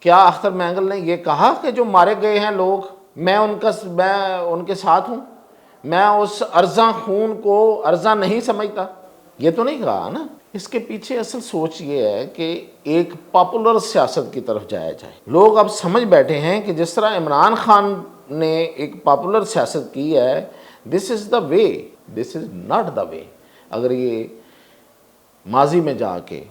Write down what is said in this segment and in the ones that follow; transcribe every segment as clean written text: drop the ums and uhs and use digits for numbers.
کیا اختر مینگل نے یہ کہا کہ جو مارے گئے ہیں لوگ میں ان کے ساتھ ہوں، میں اس ارزاں خون کو ارزاں نہیں سمجھتا؟ یہ تو نہیں کہا نا۔ اس کے پیچھے اصل سوچ یہ ہے کہ ایک پاپولر سیاست کی طرف جایا جائے۔ لوگ اب سمجھ بیٹھے ہیں کہ جس طرح عمران خان نے ایک پاپولر سیاست کی ہے، دس از دا وے، دس از ناٹ دا وے۔ اگر یہ ماضی میں جا کے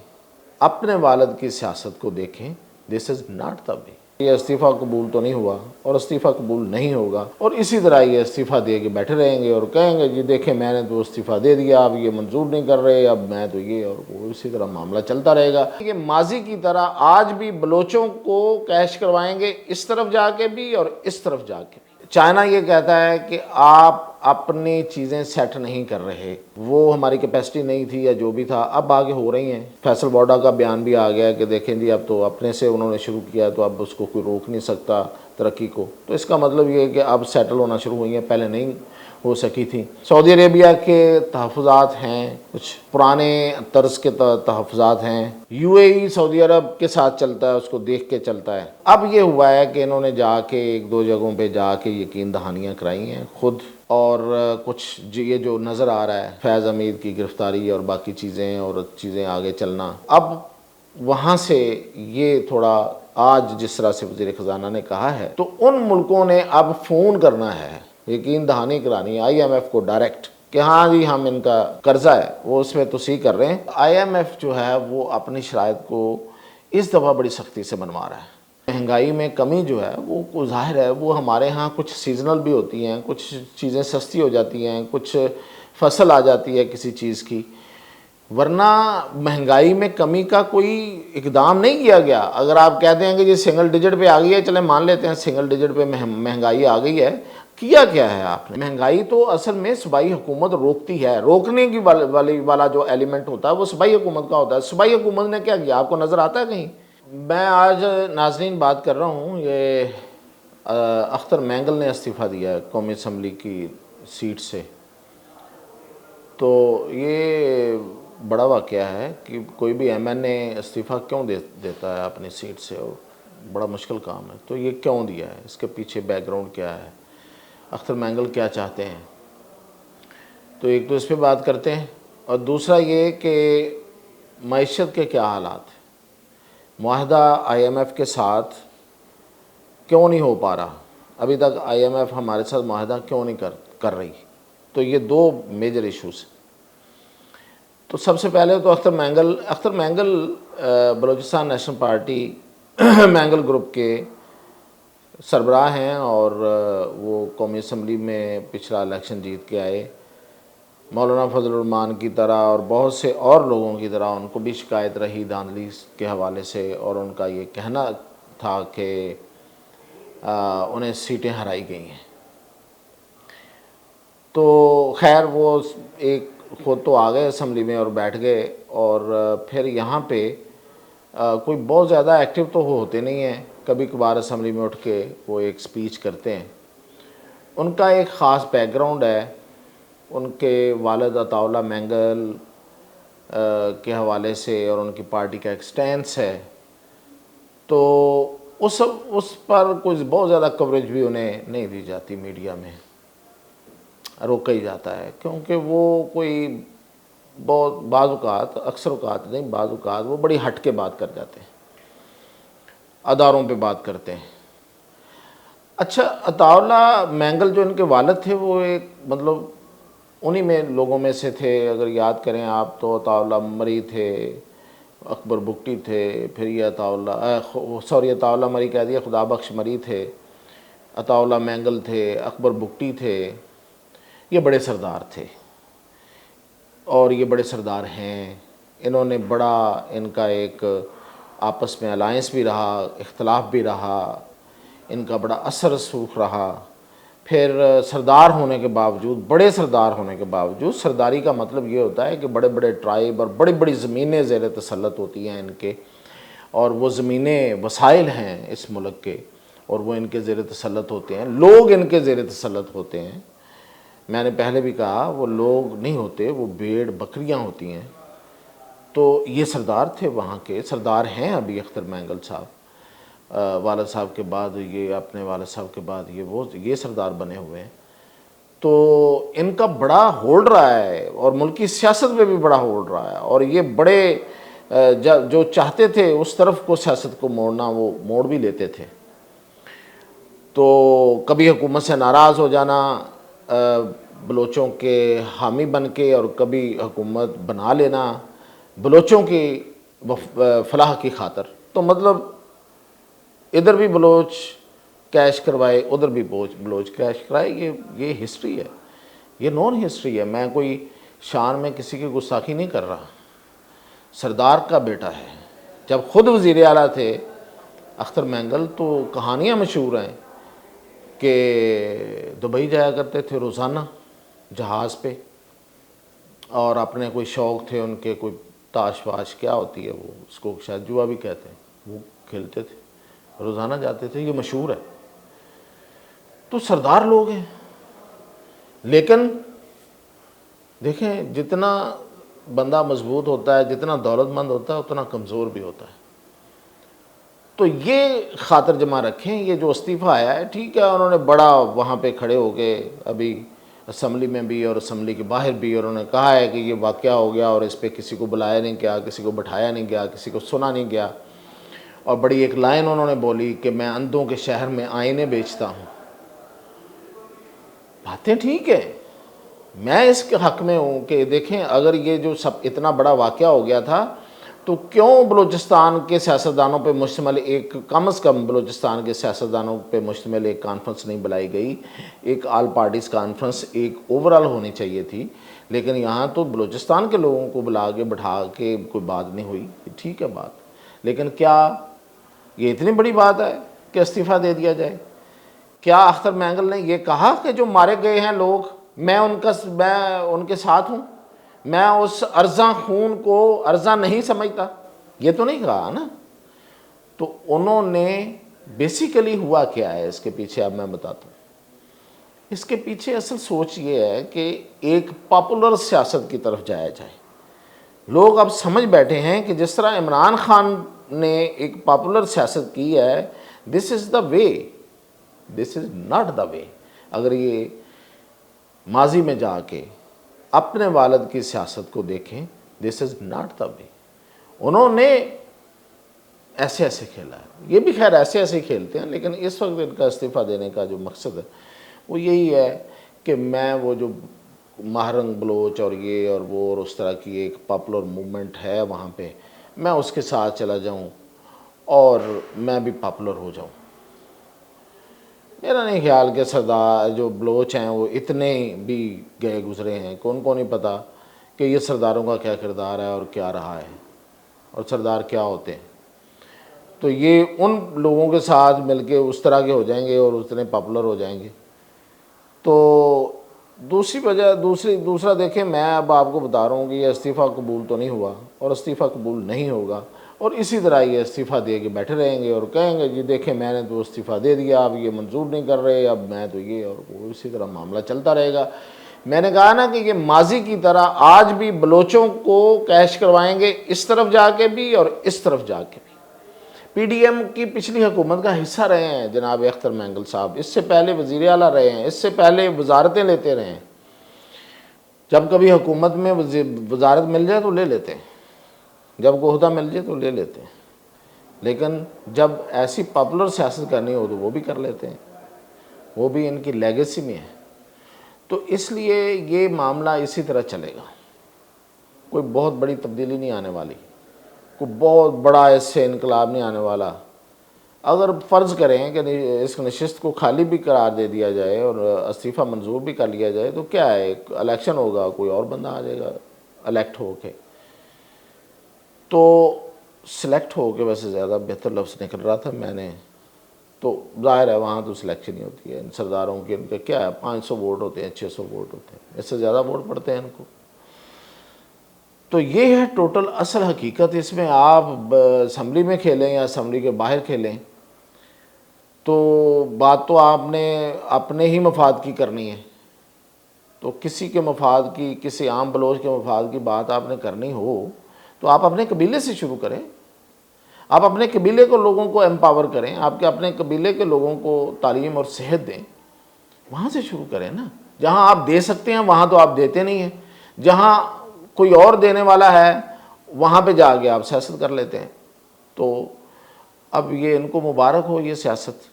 اپنے والد کی سیاست کو دیکھیں، دس از ناٹ دا وے۔ یہ استعفیٰ قبول تو نہیں ہوا اور استعفیٰ قبول نہیں ہوگا، اور اسی طرح یہ استعفیٰ دے کے بیٹھے رہیں گے اور کہیں گے جی دیکھیں میں نے تو استعفیٰ دے دیا، اب یہ منظور نہیں کر رہے، اب میں تو یہ، اور وہ اسی طرح معاملہ چلتا رہے گا۔ یہ ماضی کی طرح آج بھی بلوچوں کو کیش کروائیں گے، اس طرف جا کے بھی اور اس طرف جا کے بھی۔ چائنا یہ کہتا ہے کہ آپ اپنی چیزیں سیٹ نہیں کر رہے، وہ ہماری کیپیسٹی نہیں تھی یا جو بھی تھا، اب آگے ہو رہی ہیں۔ فیصل بوڈا کا بیان بھی آ گیا کہ دیکھیں جی اب تو اپنے سے انہوں نے شروع کیا تو اب اس کو کوئی روک نہیں سکتا ترقی کو، تو اس کا مطلب یہ ہے کہ اب سیٹل ہونا شروع ہوئی ہیں، پہلے نہیں ہو سکی تھی۔ سعودی عربیہ کے تحفظات ہیں، کچھ پرانے طرز کے تحفظات ہیں، یو اے ای سعودی عرب کے ساتھ چلتا ہے، اس کو دیکھ کے چلتا ہے۔ اب یہ ہوا ہے کہ انہوں نے جا کے ایک دو جگہوں پہ جا کے یقین دہانیاں کرائی ہیں خود، اور کچھ یہ جو نظر آ رہا ہے فیض حمید کی گرفتاری اور باقی چیزیں اور چیزیں آگے چلنا، اب وہاں سے یہ تھوڑا آج جس طرح سے وزیر خزانہ نے کہا ہے تو ان ملکوں نے اب فون کرنا ہے، یقین دہانی کرانی آئی ایم ایف کو ڈائریکٹ کہ ہاں جی ہم ان کا قرضہ ہے وہ اس میں توسیع کر رہے ہیں۔ آئی ایم ایف جو ہے وہ اپنی شرائط کو اس دفعہ بڑی سختی سے بنوا رہا ہے۔ مہنگائی میں کمی جو ہے وہ ظاہر ہے، وہ ہمارے ہاں کچھ سیزنل بھی ہوتی ہیں، کچھ چیزیں سستی ہو جاتی ہیں، کچھ فصل آ جاتی ہے کسی چیز کی، ورنہ مہنگائی میں کمی کا کوئی اقدام نہیں کیا گیا۔ اگر آپ کہتے ہیں کہ یہ سنگل ڈیجٹ پہ آ گئی ہے، چلیں مان لیتے ہیں سنگل ڈیجٹ پہ مہنگائی آ گئی ہے، کیا کیا ہے آپ نے؟ مہنگائی تو اصل میں صوبائی حکومت روکتی ہے، روکنے کی والا جو ایلیمنٹ ہوتا ہے وہ صوبائی حکومت کا ہوتا ہے۔ صوبائی حکومت نے کیا کیا، آپ کو نظر آتا ہے کہیں؟ میں آج ناظرین بات کر رہا ہوں، یہ اختر مینگل نے استعفیٰ دیا ہے قومی اسمبلی کی سیٹ سے، تو یہ بڑا واقعہ ہے کہ کوئی بھی ایم این اے استعفیٰ کیوں دیتا ہے اپنی سیٹ سے، اور بڑا مشکل کام ہے۔ تو یہ کیوں دیا ہے، اس کے پیچھے بیک گراؤنڈ کیا ہے، اختر مینگل کیا چاہتے ہیں، تو ایک تو اس پہ بات کرتے ہیں، اور دوسرا یہ کہ معیشت کے کیا حالات ہیں، معاہدہ آئی ایم ایف کے ساتھ کیوں نہیں ہو پا رہا، ابھی تک آئی ایم ایف ہمارے ساتھ معاہدہ کیوں نہیں کر رہی، تو یہ دو میجر ایشوز ہیں۔ تو سب سے پہلے تو Akhtar Mengal Balochistan national party Mengal group کے سربراہ ہیں، اور وہ قومی اسمبلی میں پچھلا الیکشن جیت کے آئے۔ مولانا فضل الرحمان کی طرح اور بہت سے اور لوگوں کی طرح ان کو بھی شکایت رہی دھاندلی کے حوالے سے، اور ان کا یہ کہنا تھا کہ انہیں سیٹیں ہرائی گئی ہیں۔ تو خیر وہ ایک خود تو آ گئے اسمبلی میں اور بیٹھ گئے، اور پھر یہاں پہ کوئی بہت زیادہ ایکٹیو تو ہوتے نہیں ہیں، کبھی کبھار اسمبلی میں اٹھ کے وہ ایک سپیچ کرتے ہیں۔ ان کا ایک خاص بیک گراؤنڈ ہے، ان کے والد عطا اللہ مینگل کے حوالے سے، اور ان کی پارٹی کا ایک سٹینس ہے، تو اس پر کوئی بہت زیادہ کوریج بھی انہیں نہیں دی جاتی، میڈیا میں روکا ہی جاتا ہے، کیونکہ وہ کوئی بہت بعض اوقات، اکثر اوقات نہیں، بعض اوقات وہ بڑی ہٹ کے بات کر جاتے ہیں، اداروں پہ بات کرتے ہیں۔ اچھا، عطا اللہ مینگل جو ان کے والد تھے وہ ایک مطلب انہی میں لوگوں میں سے تھے، اگر یاد کریں آپ تو عطا اللہ مری تھے، اکبر بگٹی تھے، پھر یہ عطا اللہ مری کہہ دیا، خدا بخش مری تھے، عطا اللہ مینگل تھے، اکبر بگٹی تھے، یہ بڑے سردار تھے اور یہ بڑے سردار ہیں۔ انہوں نے بڑا، ان کا ایک آپس میں الائنس بھی رہا، اختلاف بھی رہا، ان کا بڑا اثر رسوخ رہا۔ پھر سردار ہونے کے باوجود، بڑے سردار ہونے کے باوجود، سرداری کا مطلب یہ ہوتا ہے کہ بڑے بڑے ٹرائب اور بڑی بڑی زمینیں زیر تسلط ہوتی ہیں ان کے، اور وہ زمینیں وسائل ہیں اس ملک کے، اور وہ ان کے زیر تسلط ہوتے ہیں، لوگ ان کے زیر تسلط ہوتے ہیں۔ میں نے پہلے بھی کہا وہ لوگ نہیں ہوتے، وہ بھیڑ بکریاں ہوتی ہیں۔ تو یہ سردار تھے، وہاں کے سردار ہیں ابھی اختر مینگل صاحب، والد صاحب کے بعد یہ اپنے والد صاحب کے بعد یہ سردار بنے ہوئے ہیں، تو ان کا بڑا ہولڈ رہا ہے اور ملکی سیاست میں بھی بڑا ہولڈ رہا ہے، اور یہ بڑے جو چاہتے تھے اس طرف کو سیاست کو موڑنا وہ موڑ بھی لیتے تھے۔ تو کبھی حکومت سے ناراض ہو جانا بلوچوں کے حامی بن کے، اور کبھی حکومت بنا لینا بلوچوں کی فلاح کی خاطر۔ تو مطلب ادھر بھی بلوچ کیش کروائے، ادھر بھی بلوچ کیش کرائے، یہ ہسٹری ہے، یہ نون ہسٹری ہے۔ میں کوئی شان میں کسی کی گستاخی نہیں کر رہا، سردار کا بیٹا ہے۔ جب خود وزیر اعلیٰ تھے اختر مینگل تو کہانیاں مشہور ہیں کہ دبئی جایا کرتے تھے روزانہ جہاز پہ، اور اپنے کوئی شوق تھے ان کے، کوئی تاش واش کیا ہوتی ہے وہ، اس کو شاید جوا بھی کہتے ہیں، وہ کھیلتے تھے، روزانہ جاتے تھے، یہ مشہور ہے۔ تو سردار لوگ ہیں، لیکن دیکھیں جتنا بندہ مضبوط ہوتا ہے، جتنا دولت مند ہوتا ہے، اتنا کمزور بھی ہوتا ہے۔ تو یہ خاطر جمع رکھیں، یہ جو استعفیٰ آیا ہے ٹھیک ہے، انہوں نے بڑا وہاں پہ کھڑے ہو کے ابھی اسمبلی میں بھی اور اسمبلی کے باہر بھی انہوں نے کہا ہے کہ یہ واقعہ ہو گیا اور اس پہ کسی کو بلایا نہیں گیا، کسی کو بٹھایا نہیں گیا، کسی کو سنا نہیں گیا، اور بڑی ایک لائن انہوں نے بولی کہ میں اندھوں کے شہر میں آئینے بیچتا ہوں۔ باتیں ٹھیک ہے، میں اس کے حق میں ہوں کہ دیکھیں اگر یہ جو سب اتنا بڑا واقعہ ہو گیا تھا تو کیوں بلوچستان کے سیاستدانوں پہ مشتمل ایک، کم از کم بلوچستان کے سیاستدانوں پہ مشتمل ایک کانفرنس نہیں بلائی گئی، ایک آل پارٹیز کانفرنس ایک اوورال ہونی چاہیے تھی، لیکن یہاں تو بلوچستان کے لوگوں کو بلا کے بٹھا کے کوئی بات نہیں ہوئی۔ ٹھیک ہے بات، لیکن کیا یہ اتنی بڑی بات ہے کہ استعفیٰ دے دیا جائے؟ کیا اختر مینگل نے یہ کہا کہ جو مارے گئے ہیں لوگ میں ان کے ساتھ ہوں، میں اس ارزاں خون کو ارزاں نہیں سمجھتا؟ یہ تو نہیں کہا نا۔ تو انہوں نے بیسیکلی ہوا کیا ہے اس کے پیچھے، اب میں بتاتا ہوں۔ اس کے پیچھے اصل سوچ یہ ہے کہ ایک پاپولر سیاست کی طرف جایا جائے۔ لوگ اب سمجھ بیٹھے ہیں کہ جس طرح عمران خان نے ایک پاپولر سیاست کی ہے، دس از دا وے، دس از ناٹ دا وے۔ اگر یہ ماضی میں جا کے اپنے والد کی سیاست کو دیکھیں، دس از ناٹ دا وے۔ انہوں نے ایسے ایسے کھیلا ہے، یہ بھی خیر ایسے ایسے کھیلتے ہیں، لیکن اس وقت ان کا استعفیٰ دینے کا جو مقصد ہے وہ یہی ہے کہ میں وہ جو مہرنگ بلوچ اور یہ اور وہ اور اس طرح کی ایک پاپولر موومنٹ ہے وہاں پہ، میں اس کے ساتھ چلا جاؤں اور میں بھی پاپولر ہو جاؤں۔ میرا نہیں خیال کہ سردار جو بلوچ ہیں وہ اتنے بھی گئے گزرے ہیں، کون کو نہیں پتہ کہ یہ سرداروں کا کیا کردار ہے اور کیا رہا ہے اور سردار کیا ہوتے ہیں۔ تو یہ ان لوگوں کے ساتھ مل کے اس طرح کے ہو جائیں گے اور اتنے پاپولر ہو جائیں گے۔ تو دوسرا دیکھیں، میں اب آپ کو بتا رہا ہوں کہ یہ استعفیٰ قبول تو نہیں ہوا اور استعفیٰ قبول نہیں ہوگا، اور اسی طرح یہ استعفیٰ دے کے بیٹھے رہیں گے اور کہیں گے جی دیکھیں میں نے تو استعفیٰ دے دیا، اب یہ منظور نہیں کر رہے، اب میں تو یہ، اور وہ اسی طرح معاملہ چلتا رہے گا۔ میں نے کہا نا کہ یہ ماضی کی طرح آج بھی بلوچوں کو کیش کروائیں گے، اس طرف جا کے بھی اور اس طرف جا کے بھی۔ پی ڈی ایم کی پچھلی حکومت کا حصہ رہے ہیں جناب اختر مینگل صاحب، اس سے پہلے وزیر اعلیٰ رہے ہیں، اس سے پہلے وزارتیں لیتے رہے ہیں۔ جب کبھی حکومت میں وزارت مل جائے تو لے لیتے ہیں، جب کو عہدہ مل جائے تو لے لیتے ہیں، لیکن جب ایسی پاپولر سیاست کرنی ہو تو وہ بھی کر لیتے ہیں، وہ بھی ان کی لیگیسی میں ہے۔ تو اس لیے یہ معاملہ اسی طرح چلے گا، کوئی بہت بڑی تبدیلی نہیں آنے والی، کوئی بہت بڑا اس سے انقلاب نہیں آنے والا۔ اگر فرض کریں کہ اس نشست کو خالی بھی قرار دے دیا جائے اور استعفیٰ منظور بھی کر لیا جائے تو کیا ہے، ایک الیکشن ہوگا، کوئی اور بندہ آ جائے گا الیکٹ ہو کے، تو سلیکٹ ہو کے، ویسے زیادہ بہتر لفظ نکل رہا تھا میں نے، تو ظاہر ہے وہاں تو سلیکشن ہی ہوتی ہے ان سرداروں کی، ان کا کیا ہے 500 ووٹ ہوتے ہیں، 600 ووٹ ہوتے ہیں، اس سے زیادہ ووٹ پڑتے ہیں ان کو۔ تو یہ ہے ٹوٹل اصل حقیقت۔ اس میں آپ اسمبلی میں کھیلیں یا اسمبلی کے باہر کھیلیں، تو بات تو آپ نے اپنے ہی مفاد کی کرنی ہے۔ تو کسی کے مفاد کی، کسی عام بلوچ کے مفاد کی بات آپ نے کرنی ہو تو آپ اپنے قبیلے سے شروع کریں، آپ اپنے قبیلے کو لوگوں کو ایمپاور کریں، آپ کے اپنے قبیلے کے لوگوں کو تعلیم اور صحت دیں، وہاں سے شروع کریں نا۔ جہاں آپ دے سکتے ہیں وہاں تو آپ دیتے نہیں ہیں، جہاں کوئی اور دینے والا ہے وہاں پہ جا کے آپ سیاست کر لیتے ہیں۔ تو اب یہ ان کو مبارک ہو یہ سیاست۔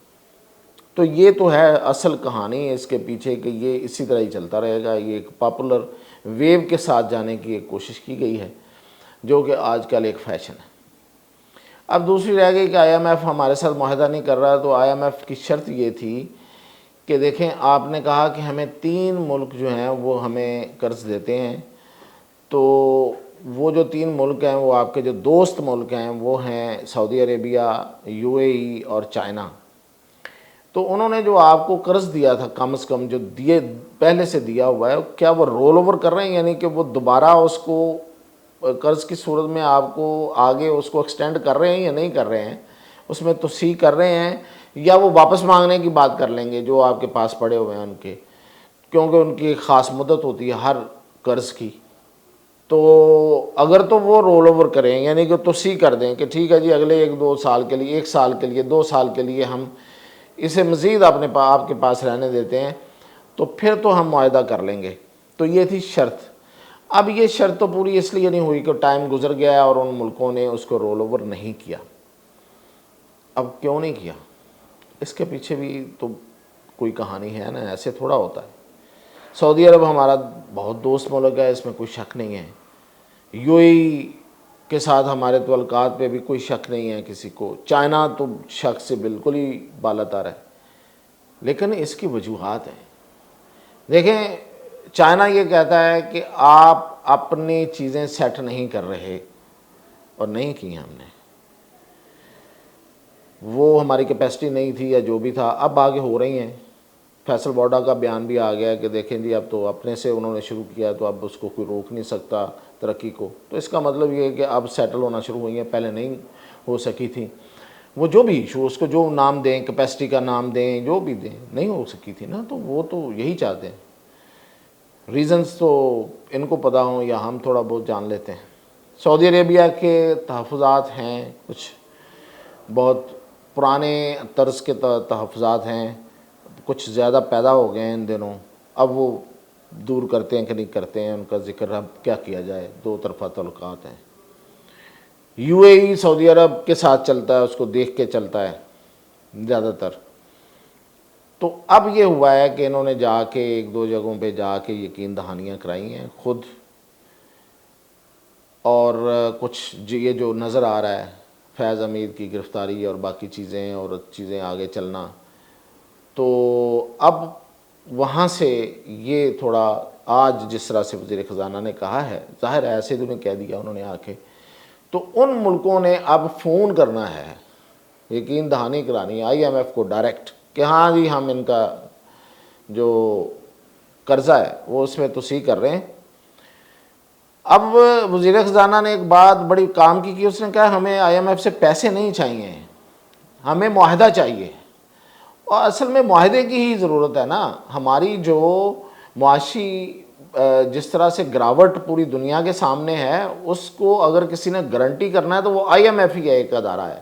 تو یہ تو ہے اصل کہانی ہے اس کے پیچھے، کہ یہ اسی طرح ہی چلتا رہے گا۔ یہ ایک پاپولر ویو کے ساتھ جانے کی ایک کوشش کی گئی ہے، جو کہ آج کل ایک فیشن ہے۔ اب دوسری رہ گئی کہ آئی ایم ایف ہمارے ساتھ معاہدہ نہیں کر رہا، تو آئی ایم ایف کی شرط یہ تھی کہ دیکھیں آپ نے کہا کہ ہمیں 3 ملک جو ہیں وہ ہمیں قرض دیتے ہیں، تو وہ جو 3 ملک ہیں وہ آپ کے جو دوست ملک ہیں وہ ہیں سعودی عربیہ، یو اے ای اور چائنا۔ تو انہوں نے جو آپ کو قرض دیا تھا کم از کم جو دیے پہلے سے دیا ہوا ہے، کیا وہ رول اوور کر رہے ہیں، یعنی کہ وہ دوبارہ اس کو قرض کی صورت میں آپ کو آگے اس کو ایکسٹینڈ کر رہے ہیں یا نہیں کر رہے ہیں، اس میں توسیع کر رہے ہیں، یا وہ واپس مانگنے کی بات کر لیں گے جو آپ کے پاس پڑے ہوئے ہیں ان کے، کیونکہ ان کی ایک خاص مدت ہوتی ہے ہر قرض کی۔ تو اگر تو وہ رول اوور کریں، یعنی کہ توسیع کر دیں کہ ٹھیک ہے جی اگلے 1-2 سال کے لیے، 1 سال کے لیے، 2 سال کے لیے ہم اسے مزید آپ کے پاس رہنے دیتے ہیں، تو پھر تو ہم معاہدہ کر لیں گے۔ تو یہ تھی شرط۔ اب یہ شرط تو پوری اس لیے نہیں ہوئی کہ ٹائم گزر گیا اور ان ملکوں نے اس کو رول اوور نہیں کیا۔ اب کیوں نہیں کیا؟ اس کے پیچھے بھی تو کوئی کہانی ہے نا، ایسے تھوڑا ہوتا ہے۔ سعودی عرب ہمارا بہت دوست ملک ہے، اس میں کوئی شک نہیں ہے۔ یو اے ای کے ساتھ ہمارے تعلقات پہ بھی کوئی شک نہیں ہے کسی کو۔ چائنا تو شک سے بالکل ہی بالا تر ہے، لیکن اس کی وجوہات ہیں۔ دیکھیں چائنا یہ کہتا ہے کہ آپ اپنی چیزیں سیٹ نہیں کر رہے، اور نہیں کی ہم نے، وہ ہماری کیپیسٹی نہیں تھی یا جو بھی تھا، اب آگے ہو رہی ہیں۔ فیصل بوڈا کا بیان بھی آ گیا کہ دیکھیں جی اب تو اپنے سے انہوں نے شروع کیا تو اب اس کو کوئی روک نہیں سکتا ترقی کو۔ تو اس کا مطلب یہ ہے کہ اب سیٹل ہونا شروع ہوئی ہیں، پہلے نہیں ہو سکی تھی۔ وہ جو بھی ایشو، اس کو جو نام دیں، کیپیسٹی کا نام دیں، جو بھی دیں، نہیں ہو سکی تھی نا، تو وہ تو یہی چاہتے ہیں۔ ریزنز تو ان کو پتہ ہوں یا ہم تھوڑا بہت جان لیتے ہیں۔ سعودی عربیہ کے تحفظات ہیں، کچھ بہت پرانے طرز کے تحفظات ہیں، کچھ زیادہ پیدا ہو گئے ہیں ان دنوں، اب وہ دور کرتے ہیں کہ نہیں کرتے ہیں، ان کا ذکر اب کیا کیا جائے، 2 طرفہ تعلقات ہیں۔ یو اے ای سعودی عرب کے ساتھ چلتا ہے، اس کو دیکھ کے چلتا ہے زیادہ تر۔ تو اب یہ ہوا ہے کہ انہوں نے جا کے 1-2 جگہوں پہ جا کے یقین دہانیاں کرائی ہیں خود، اور کچھ یہ جو نظر آ رہا ہے فیض حمید کی گرفتاری اور باقی چیزیں اور چیزیں آگے چلنا، تو اب وہاں سے یہ تھوڑا آج جس طرح سے وزیر خزانہ نے کہا ہے، ظاہر ہے ایسے تو نہیں کہہ دیا انہوں نے آ کے، تو ان ملکوں نے اب فون کرنا ہے، یقین دہانی کرانی ہے آئی ایم ایف کو ڈائریکٹ کہ ہاں جی ہم ان کا جو قرضہ ہے وہ اس میں توسیع کر رہے ہیں۔ اب وزیر خزانہ نے ایک بات بڑی کام کی اس نے کہا ہمیں آئی ایم ایف سے پیسے نہیں چاہیے، ہمیں معاہدہ چاہیے۔ اور اصل میں معاہدے کی ہی ضرورت ہے نا۔ ہماری جو معاشی جس طرح سے گراوٹ پوری دنیا کے سامنے ہے، اس کو اگر کسی نے گارنٹی کرنا ہے تو وہ آئی ایم ایف ہی ایک ادارہ ہے،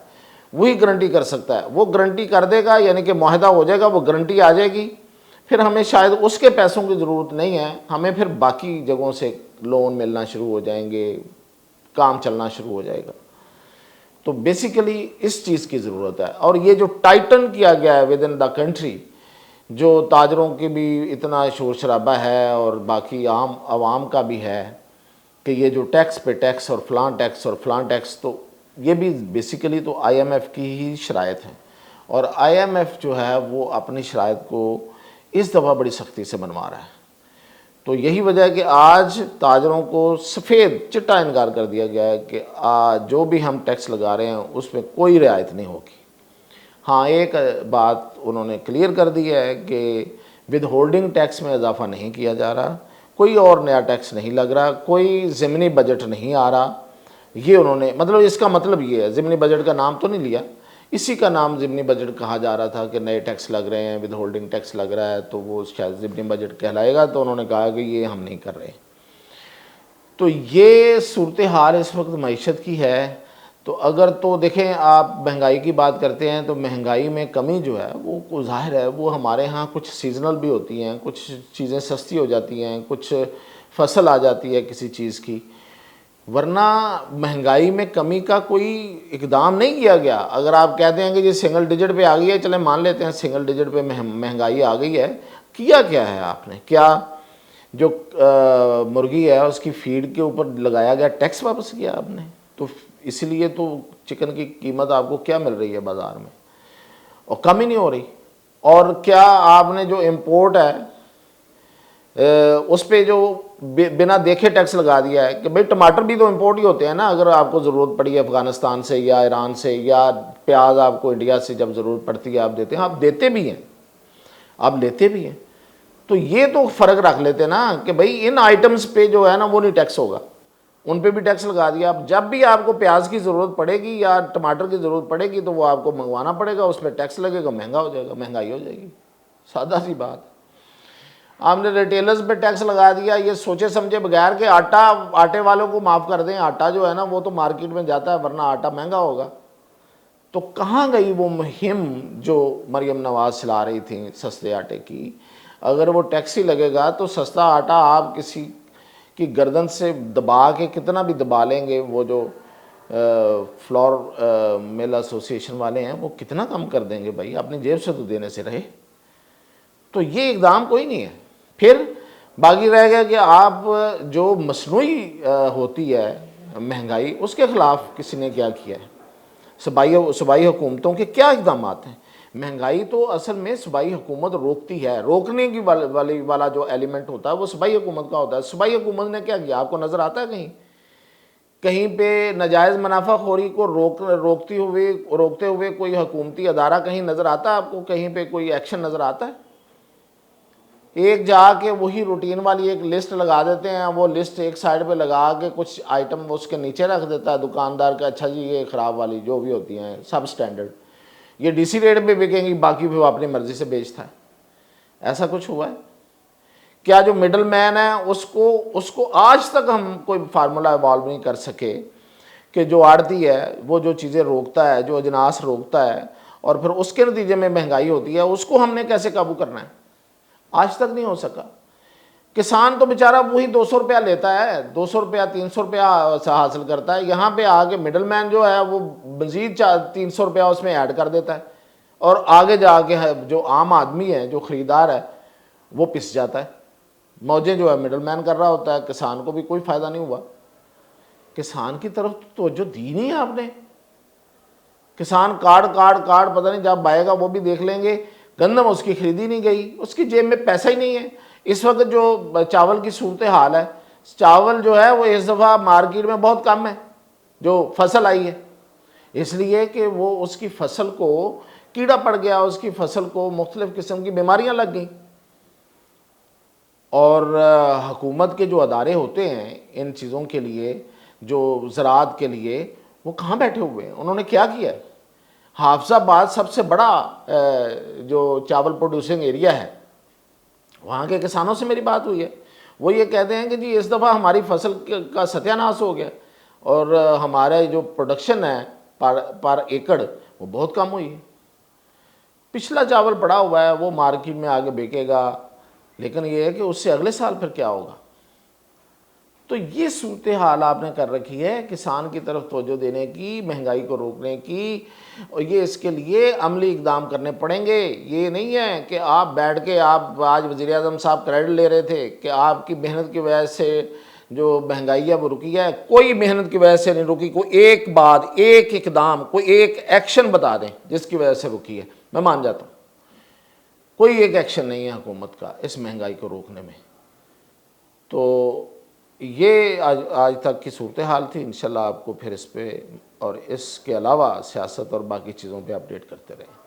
وہی گارنٹی کر سکتا ہے۔ وہ گارنٹی کر دے گا، یعنی کہ معاہدہ ہو جائے گا، وہ گارنٹی آ جائے گی، پھر ہمیں شاید اس کے پیسوں کی ضرورت نہیں ہے، ہمیں پھر باقی جگہوں سے لون ملنا شروع ہو جائیں گے، کام چلنا شروع ہو جائے گا۔ تو بیسیکلی اس چیز کی ضرورت ہے۔ اور یہ جو ٹائٹن کیا گیا ہے ود ان دا کنٹری، جو تاجروں کی بھی اتنا شور شرابہ ہے اور باقی عام عوام کا بھی ہے کہ یہ جو ٹیکس پہ ٹیکس اور فلاں ٹیکس اور فلاں ٹیکس، تو یہ بھی بیسیکلی تو آئی ایم ایف کی ہی شرائط ہیں، اور آئی ایم ایف جو ہے وہ اپنی شرائط کو اس دفعہ بڑی سختی سے منوا رہا ہے۔ تو یہی وجہ ہے کہ آج تاجروں کو سفید چٹا انکار کر دیا گیا ہے کہ جو بھی ہم ٹیکس لگا رہے ہیں اس میں کوئی رعایت نہیں ہوگی۔ ہاں ایک بات انہوں نے کلیئر کر دی ہے کہ ود ہولڈنگ ٹیکس میں اضافہ نہیں کیا جا رہا، کوئی اور نیا ٹیکس نہیں لگ رہا، کوئی ضمنی بجٹ نہیں آ رہا۔ یہ انہوں نے مطلب اس کا مطلب یہ ہے، ضمنی بجٹ کا نام تو نہیں لیا، اسی کا نام ضمنی بجٹ کہا جا رہا تھا کہ نئے ٹیکس لگ رہے ہیں، ود ہولڈنگ ٹیکس لگ رہا ہے تو وہ شاید ضمنی بجٹ کہلائے گا، تو انہوں نے کہا کہ یہ ہم نہیں کر رہے۔ تو یہ صورتحال اس وقت معیشت کی ہے۔ تو اگر تو دیکھیں آپ مہنگائی کی بات کرتے ہیں تو مہنگائی میں کمی جو ہے وہ ظاہر ہے وہ ہمارے ہاں کچھ سیزنل بھی ہوتی ہیں، کچھ چیزیں سستی ہو جاتی ہیں، کچھ فصل آ جاتی ہے کسی چیز کی، ورنہ مہنگائی میں کمی کا کوئی اقدام نہیں کیا گیا۔ اگر آپ کہتے ہیں کہ یہ سنگل ڈیجٹ پہ آ گئی ہے، چلیں مان لیتے ہیں سنگل ڈیجٹ پہ مہنگائی آ گئی ہے، کیا ہے آپ نے؟ کیا جو مرغی ہے اس کی فیڈ کے اوپر لگایا گیا ٹیکس واپس کیا آپ نے؟ تو اس لیے تو چکن کی قیمت آپ کو کیا مل رہی ہے بازار میں، اور کم ہی نہیں ہو رہی۔ اور کیا آپ نے جو امپورٹ ہے اس پہ جو بنا دیکھے ٹیکس لگا دیا ہے کہ بھئی ٹماٹر بھی تو امپورٹ ہی ہوتے ہیں نا، اگر آپ کو ضرورت پڑی ہے افغانستان سے یا ایران سے، یا پیاز آپ کو انڈیا سے جب ضرورت پڑتی ہے آپ دیتے ہیں، آپ دیتے بھی ہیں، آپ لیتے بھی ہیں۔ تو یہ تو فرق رکھ لیتے نا کہ بھئی ان آئٹمز پہ جو ہے نا وہ نہیں ٹیکس ہوگا، ان پہ بھی ٹیکس لگا دیا۔ اب جب بھی آپ کو پیاز کی ضرورت پڑے گی یا ٹماٹر کی ضرورت پڑے گی تو وہ آپ کو منگوانا پڑے گا، اس پہ ٹیکس لگے گا، مہنگا ہو جائے گا، مہنگائی ہو جائے گی، سادہ سی بات۔ آپ نے ریٹیلرز پہ ٹیکس لگا دیا یہ سوچے سمجھے بغیر کہ آٹے والوں کو معاف کر دیں، آٹا جو ہے نا وہ تو مارکیٹ میں جاتا ہے ورنہ آٹا مہنگا ہوگا۔ تو کہاں گئی وہ مہم جو مریم نواز چلا رہی تھیں سستے آٹے کی؟ اگر وہ ٹیکس ہی لگے گا تو سستا آٹا آپ کسی کی گردن سے دبا کے کتنا بھی دبا لیں گے، وہ جو فلور مل ایسوسی ایشن والے ہیں وہ کتنا کم کر دیں گے بھائی، اپنی جیب سے تو دینے سے رہے۔ تو یہ اقدام کوئی نہیں ہے۔ پھر باقی رہ گیا کہ آپ جو مصنوعی ہوتی ہے مہنگائی اس کے خلاف کسی نے کیا کیا ہے، صوبائی حکومتوں کے کیا اقدامات ہیں؟ مہنگائی تو اصل میں صوبائی حکومت روکتی ہے، روکنے کی والا جو ایلیمنٹ ہوتا ہے وہ صوبائی حکومت کا ہوتا ہے۔ صوبائی حکومت نے کیا کیا آپ کو نظر آتا ہے کہیں پہ ناجائز منافع خوری کو روکتے ہوئے کوئی حکومتی ادارہ کہیں نظر آتا ہے آپ کو؟ کہیں پہ کوئی ایکشن نظر آتا ہے؟ ایک جا کے وہی روٹین والی ایک لسٹ لگا دیتے ہیں، وہ لسٹ ایک سائڈ پہ لگا کے کچھ آئٹم اس کے نیچے رکھ دیتا ہے دکاندار کا، اچھا جی یہ خراب والی جو بھی ہوتی ہیں سب سٹینڈرڈ، یہ ڈی سی ریٹ پہ بکیں گی، باقی بھی وہ اپنی مرضی سے بیچتا ہے۔ ایسا کچھ ہوا ہے کیا؟ جو مڈل مین ہے اس کو آج تک ہم کوئی فارمولا ایوالو نہیں کر سکے کہ جو آڑتی ہے وہ جو چیزیں روکتا ہے، جو اجناس روکتا ہے اور پھر اس کے نتیجے میں مہنگائی ہوتی ہے، اس کو ہم نے کیسے قابو کرنا ہے؟ آج تک نہیں ہو سکا۔ کسان تو بیچارہ وہی 200 روپیہ لیتا ہے، 200 روپیہ 300 روپیہ حاصل کرتا ہے، یہاں پہ آگے مڈل مین جو ہے وہ مزید 300 روپیہ اس میں ایڈ کر دیتا ہے، اور آگے جا کے جو عام آدمی ہے جو خریدار ہے وہ پس جاتا ہے۔ موجیں جو ہے مڈل مین کر رہا ہوتا ہے، کسان کو بھی کوئی فائدہ نہیں ہوا۔ کسان کی طرف توجہ دی نہیں ہے آپ نے۔ کسان کارڈ پتہ نہیں جب آئے گا وہ بھی دیکھ لیں گے، گندم اس کی خریدی نہیں گئی، اس کی جیب میں پیسہ ہی نہیں ہے۔ اس وقت جو چاول کی صورتحال ہے، چاول جو ہے وہ اس دفعہ مارکیٹ میں بہت کم ہے جو فصل آئی ہے، اس لیے کہ وہ اس کی فصل کو کیڑا پڑ گیا، اس کی فصل کو مختلف قسم کی بیماریاں لگ گئیں۔ اور حکومت کے جو ادارے ہوتے ہیں ان چیزوں کے لیے، جو زراعت کے لیے، وہ کہاں بیٹھے ہوئے ہیں؟ انہوں نے کیا کیا ہے؟ حافظ آباد سب سے بڑا جو چاول پروڈیوسنگ ایریا ہے، وہاں کے کسانوں سے میری بات ہوئی ہے، وہ یہ کہتے ہیں کہ جی اس دفعہ ہماری فصل کا ستیہ ناش ہو گیا اور ہمارا جو پروڈکشن ہے پر ایکڑ وہ بہت کم ہوئی ہے۔ پچھلا چاول پڑا ہوا ہے وہ مارکیٹ میں آگے بیکے گا، لیکن یہ ہے کہ اس سے اگلے سال پھر کیا ہوگا؟ تو یہ صورتحال آپ نے کر رکھی ہے کسان کی طرف توجہ دینے کی، مہنگائی کو روکنے کی، اور یہ اس کے لیے عملی اقدام کرنے پڑیں گے۔ یہ نہیں ہے کہ آپ بیٹھ کے آپ آج وزیر اعظم صاحب کریڈٹ لے رہے تھے کہ آپ کی محنت کی وجہ سے جو مہنگائی ہے وہ رکی ہے۔ کوئی محنت کی وجہ سے نہیں رکی، کوئی ایک بات، ایک اقدام، کوئی ایک ایکشن بتا دیں جس کی وجہ سے رکی ہے، میں مان جاتا ہوں۔ کوئی ایک ایکشن نہیں ہے حکومت کا اس مہنگائی کو روکنے میں۔ تو یہ آج تک کی صورتحال تھی۔ انشاءاللہ آپ کو پھر اس پہ اور اس کے علاوہ سیاست اور باقی چیزوں پہ اپڈیٹ کرتے رہیں۔